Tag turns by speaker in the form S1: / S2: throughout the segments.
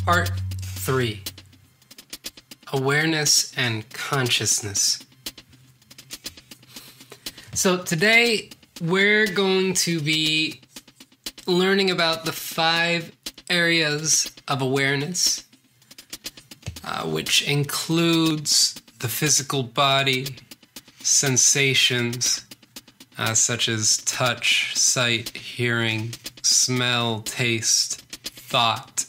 S1: Part 3. Awareness and Consciousness. So today we're going to be learning about the 5 areas of awareness, which includes the physical body, sensations, such as touch, sight, hearing, smell, taste, thought,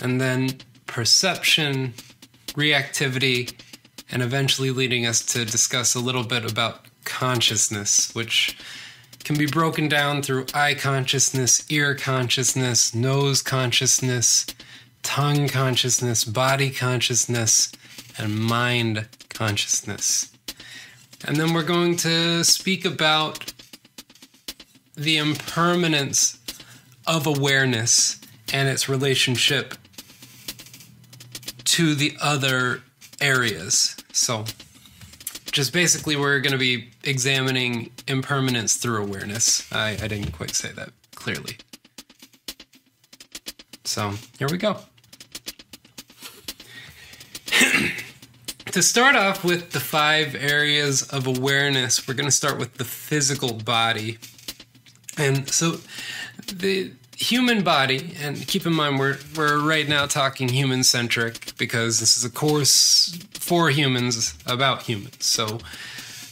S1: and then perception, reactivity, and eventually leading us to discuss a little bit about consciousness, which can be broken down through eye consciousness, ear consciousness, nose consciousness, tongue consciousness, body consciousness, and mind consciousness. And then we're going to speak about the impermanence of awareness and its relationship to the other areas. So just basically we're going to be examining impermanence through awareness. I didn't quite say that clearly. So here we go. To start off with the 5 areas of awareness, we're going to start with the physical body. And so the human body, and keep in mind we're right now talking human-centric because this is a course for humans about humans. So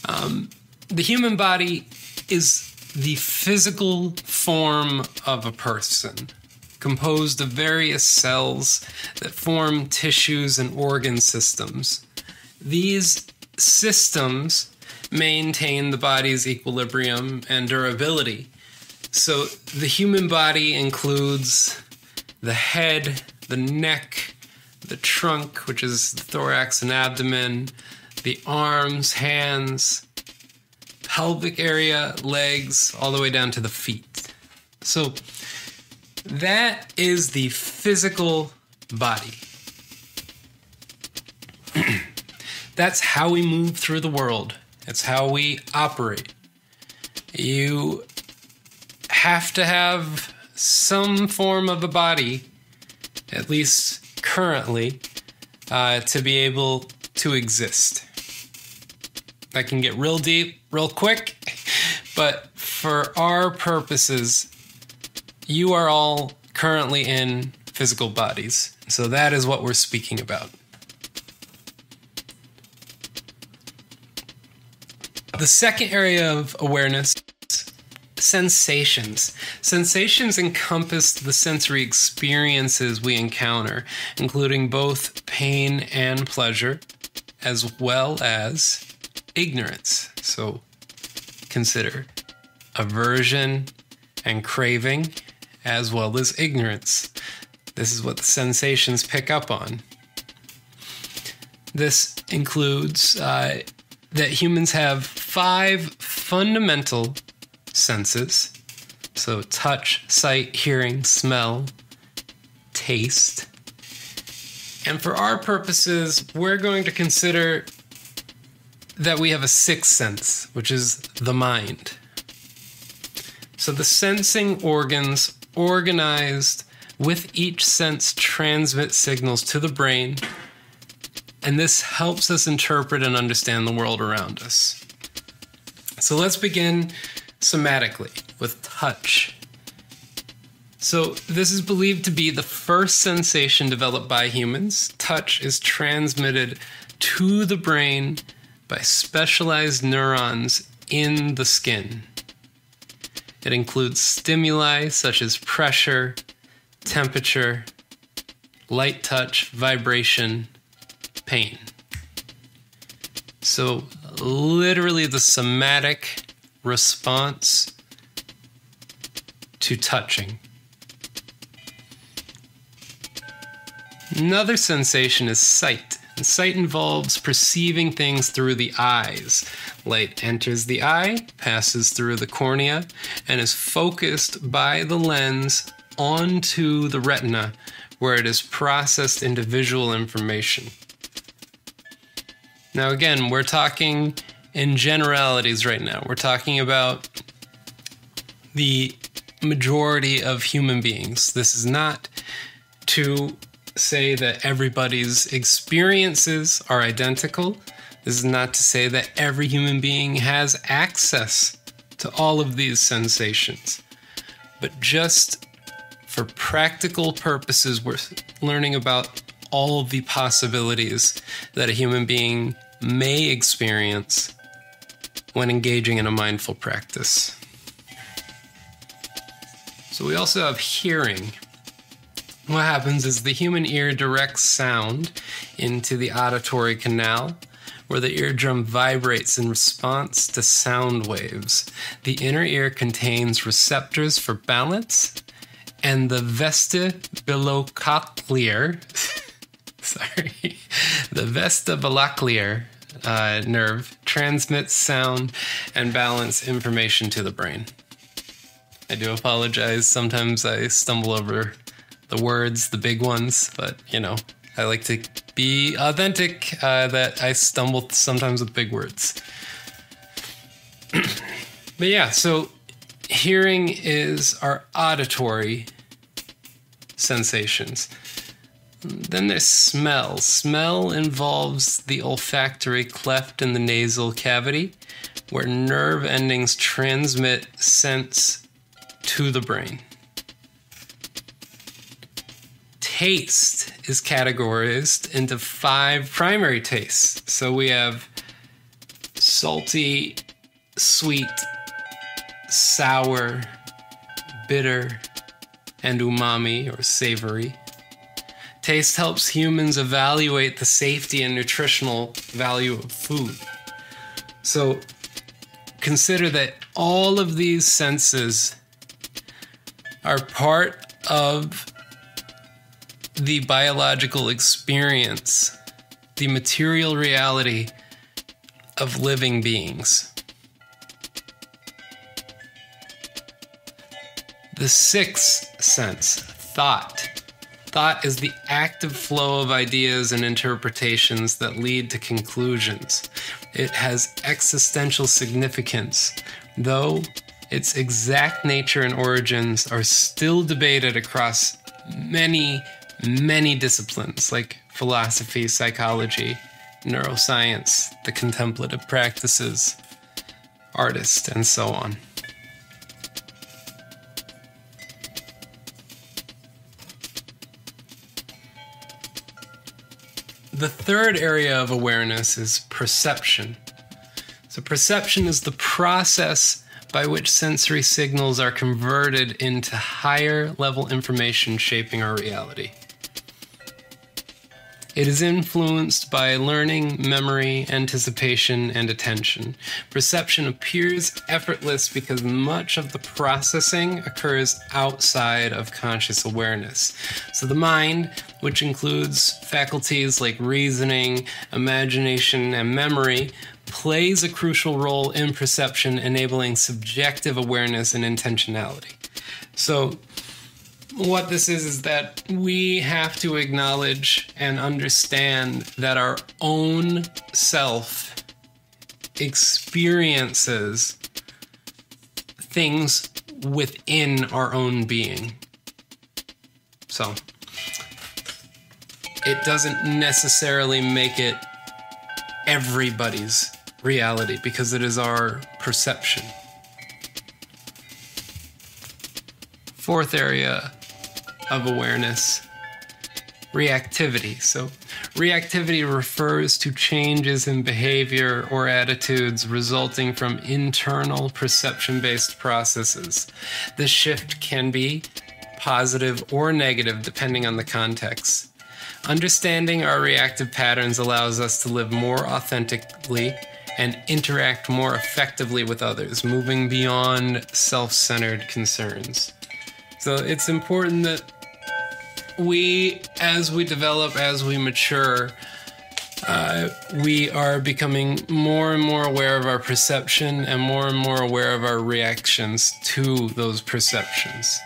S1: the human body is the physical form of a person, composed of various cells that form tissues and organ systems. These systems maintain the body's equilibrium and durability. So the human body includes the head, the neck, the trunk, which is the thorax and abdomen, the arms, hands, pelvic area, legs, all the way down to the feet. So that is the physical body. That's how we move through the world. It's how we operate. You have to have some form of a body, at least currently, to be able to exist. That can get real deep, real quick, but for our purposes, you are all currently in physical bodies. So that is what we're speaking about. The second area of awareness, sensations. Sensations encompass the sensory experiences we encounter, including both pain and pleasure, as well as ignorance. So consider aversion and craving, as well as ignorance. This is what the sensations pick up on. This includes that humans have 5 fundamental senses. So touch, sight, hearing, smell, taste. And for our purposes, we're going to consider that we have a 6th sense, which is the mind. So the sensing organs organized with each sense transmit signals to the brain, and this helps us interpret and understand the world around us. So let's begin somatically with touch. So this is believed to be the first sensation developed by humans. Touch is transmitted to the brain by specialized neurons in the skin. It includes stimuli such as pressure, temperature, light touch, vibration, pain. So literally the somatic response to touching. Another sensation is sight. And sight involves perceiving things through the eyes. Light enters the eye, passes through the cornea, and is focused by the lens onto the retina, where it is processed into visual information. Now again, we're talking in generalities right now. We're talking about the majority of human beings. This is not to say that everybody's experiences are identical. This is not to say that every human being has access to all of these sensations. But just for practical purposes, we're learning about all of the possibilities that a human being may experience when engaging in a mindful practice. So we also have hearing. What happens is the human ear directs sound into the auditory canal, where the eardrum vibrates in response to sound waves. The inner ear contains receptors for balance, and the vestibulocochlear nerve transmits sound and balance information to the brain. I do apologize. Sometimes I stumble over the words, the big ones, but I like to be authentic, that I stumble sometimes with big words. But yeah, so hearing is our auditory sensations. Then there's smell. Smell involves the olfactory cleft in the nasal cavity, where nerve endings transmit sense to the brain. Taste is categorized into 5 primary tastes. So we have salty, sweet, sour, bitter, and umami or savory. Taste helps humans evaluate the safety and nutritional value of food. So consider that all of these senses are part of the biological experience, the material reality of living beings. The 6th sense, thought. Thought is the active flow of ideas and interpretations that lead to conclusions. It has existential significance, though its exact nature and origins are still debated across many disciplines like philosophy, psychology, neuroscience, the contemplative practices, artists, and so on. The 3rd area of awareness is perception. So perception is the process by which sensory signals are converted into higher level information shaping our reality. It is influenced by learning, memory, anticipation, and attention. Perception appears effortless because much of the processing occurs outside of conscious awareness. So the mind, which includes faculties like reasoning, imagination, and memory, plays a crucial role in perception, enabling subjective awareness and intentionality. So what this is that we have to acknowledge and understand that our own self experiences things within our own being. So it doesn't necessarily make it everybody's reality because it is our perception. 4th area of awareness, reactivity. So reactivity refers to changes in behavior or attitudes resulting from internal perception-based processes. This shift can be positive or negative depending on the context. Understanding our reactive patterns allows us to live more authentically and interact more effectively with others, moving beyond self-centered concerns. So it's important that as we develop, as we mature, we are becoming more and more aware of our perception and more aware of our reactions to those perceptions.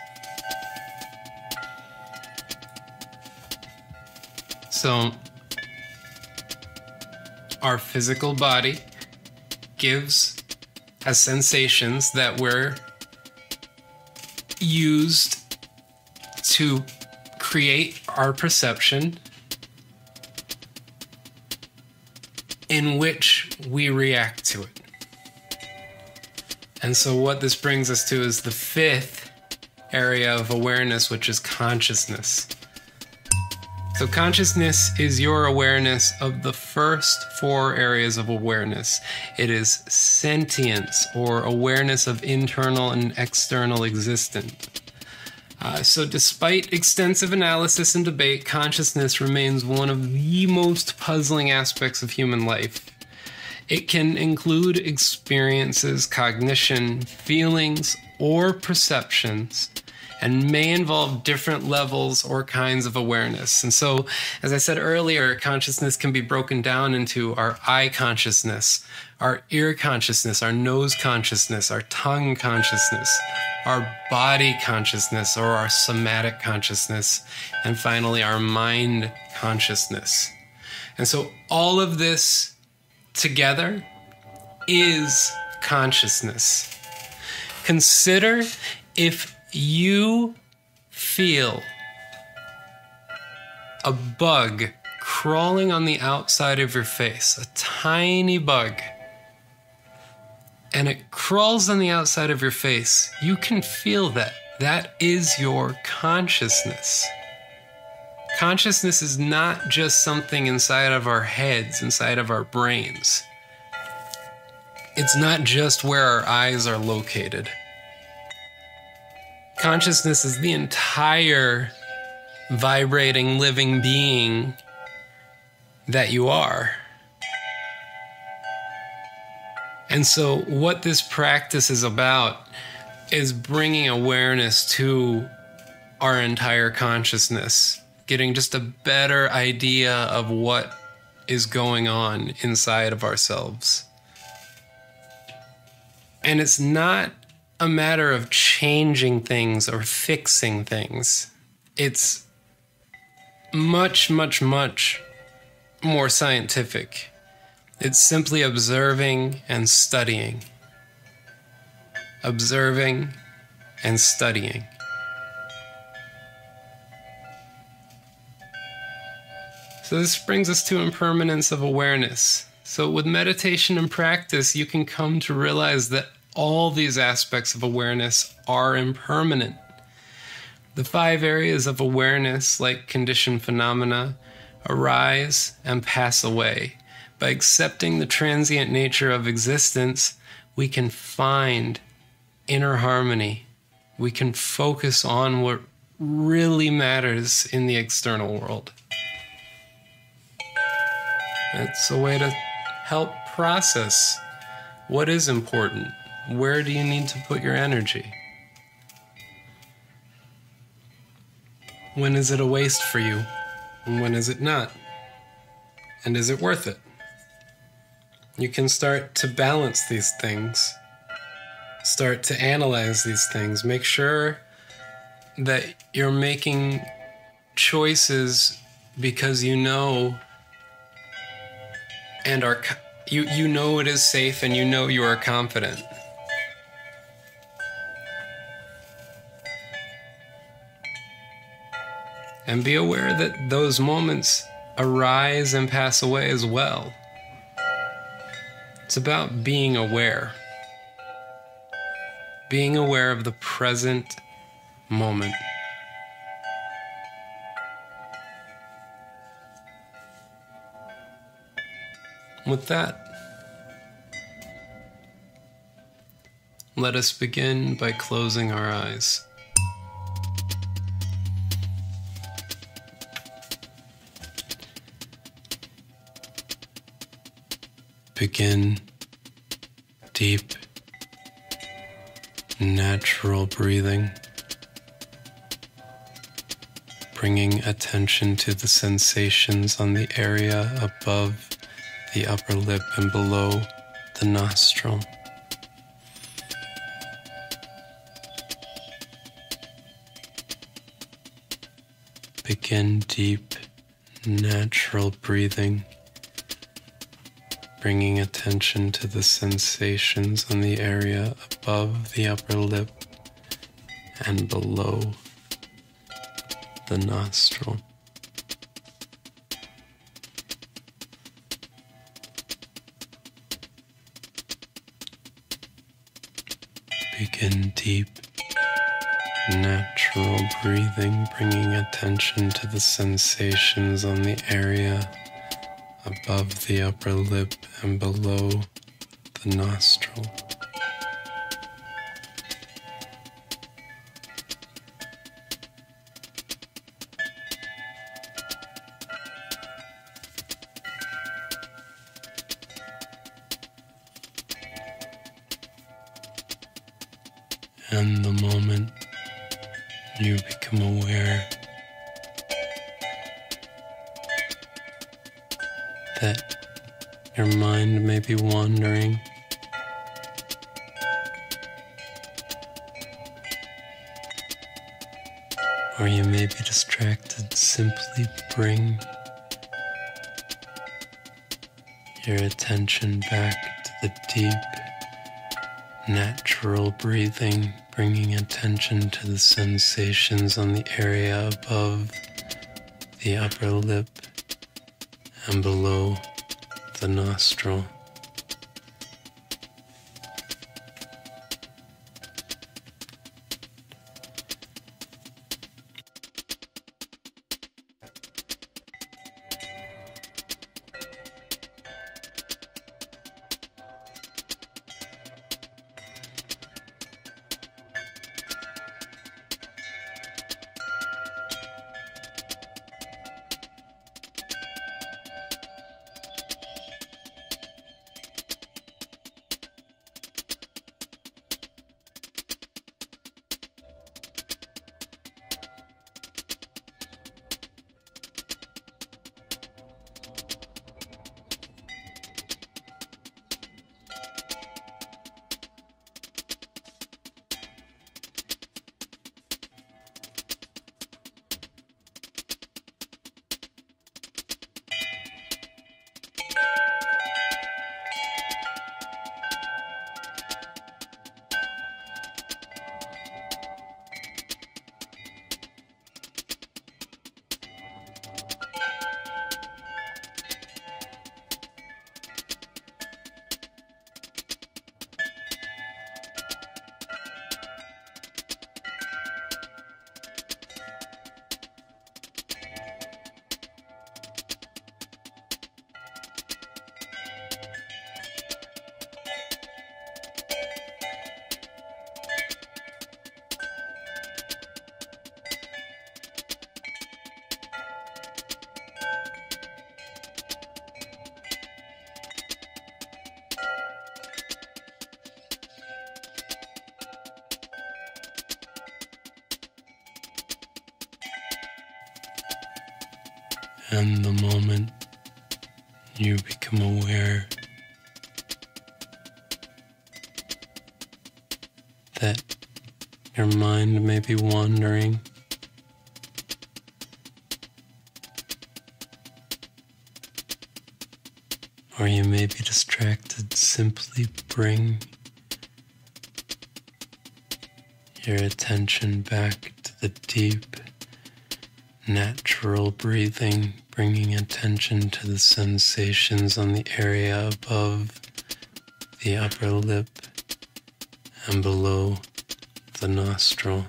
S1: So, our physical body has sensations that were used to create our perception in which we react to it. And so what this brings us to is the fifth area of awareness, which is consciousness. So consciousness is your awareness of the first four areas of awareness. It is sentience, or awareness of internal and external existence. So despite extensive analysis and debate, consciousness remains one of the most puzzling aspects of human life. It can include experiences, cognition, feelings, or perceptions, and may involve different levels or kinds of awareness. And so, as I said earlier, consciousness can be broken down into our eye consciousness, our ear consciousness, our nose consciousness, our tongue consciousness, our body consciousness, or our somatic consciousness, and finally our mind consciousness. And so all of this together is consciousness. Consider if you feel a bug crawling on the outside of your face, a tiny bug, and it crawls on the outside of your face, you can feel that. That is your consciousness. Consciousness is not just something inside of our heads, inside of our brains. It's not just where our eyes are located. Consciousness is the entire vibrating, living being that you are. And so what this practice is about is bringing awareness to our entire consciousness, getting just a better idea of what is going on inside of ourselves. And it's not a matter of changing things or fixing things. It's much, much, much more scientific. It's simply observing and studying. Observing and studying. So this brings us to impermanence of awareness. So with meditation and practice, you can come to realize that all these aspects of awareness are impermanent. The 5 areas of awareness, like conditioned phenomena, arise and pass away. By accepting the transient nature of existence, we can find inner harmony. We can focus on what really matters in the external world. It's a way to help process what is important. Where do you need to put your energy? When is it a waste for you? And when is it not? And is it worth it? You can start to balance these things. Start to analyze these things. Make sure that you're making choices because you know and you know it is safe, and you know you are confident. And be aware that those moments arise and pass away as well. It's about being aware. Being aware of the present moment. With that, let us begin by closing our eyes. Begin deep, natural breathing, bringing attention to the sensations on the area above the upper lip and below the nostril. Begin deep, natural breathing, bringing attention to the sensations on the area above the upper lip and below the nostril. Begin deep, natural breathing, bringing attention to the sensations on the area above the upper lip and below the nostril. And the moment you become aware that your mind may be wandering, or you may be distracted, simply bring your attention back to the deep, natural breathing, bringing attention to the sensations on the area above the upper lip and below the nostril. And the moment you become aware that your mind may be wandering, or you may be distracted, simply bring your attention back to the deep, natural breathing, bringing attention to the sensations on the area above the upper lip and below the nostril.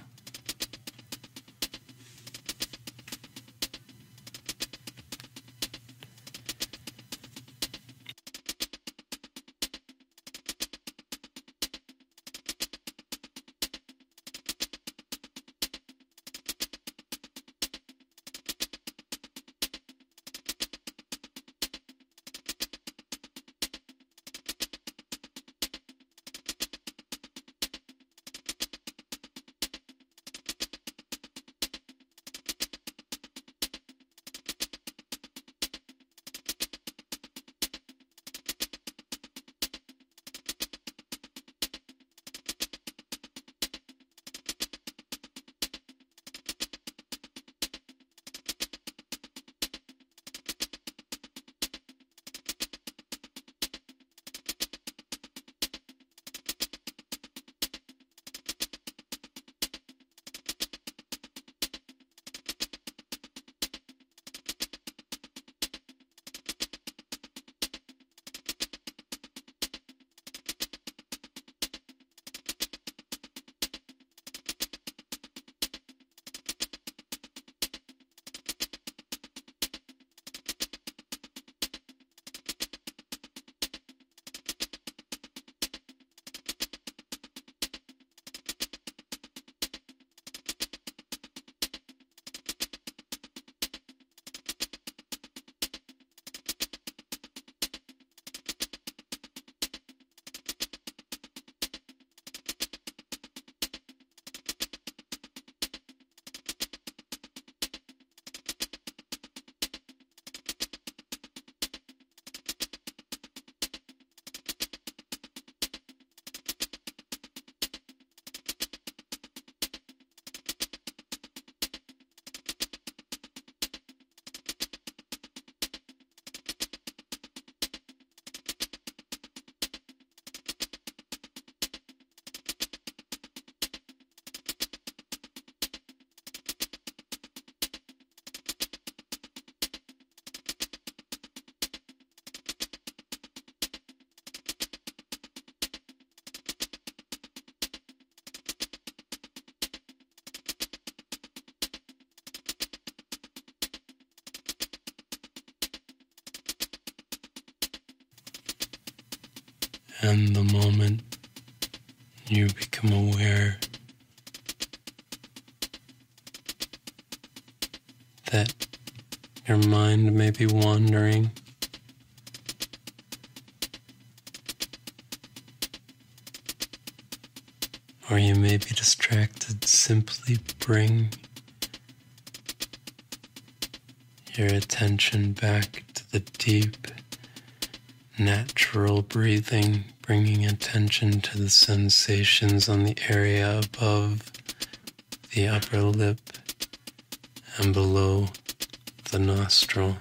S1: and the moment you become aware that your mind may be wandering, or you may be distracted, simply bring your attention back to the deep, natural breathing, bringing attention to the sensations on the area above the upper lip and below the nostril.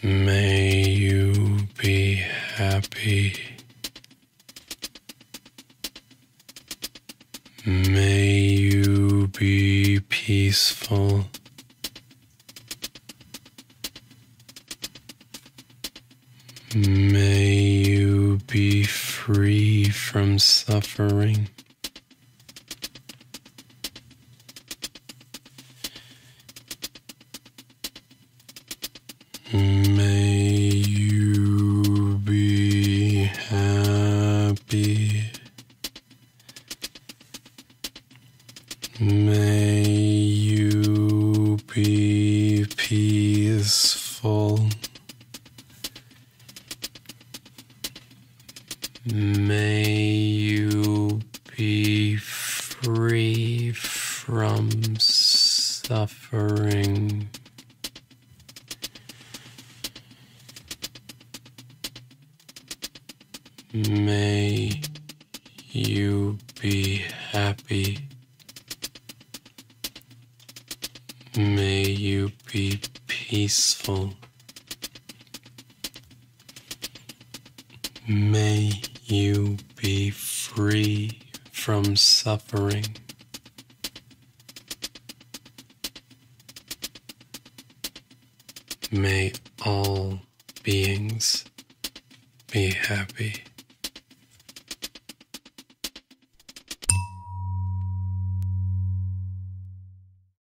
S1: May you be happy. May you be peaceful. May you be free from suffering. May you be happy. May you be peaceful. May you be free from suffering. May you be happy. May you be peaceful. May you be free from suffering. May all beings be happy.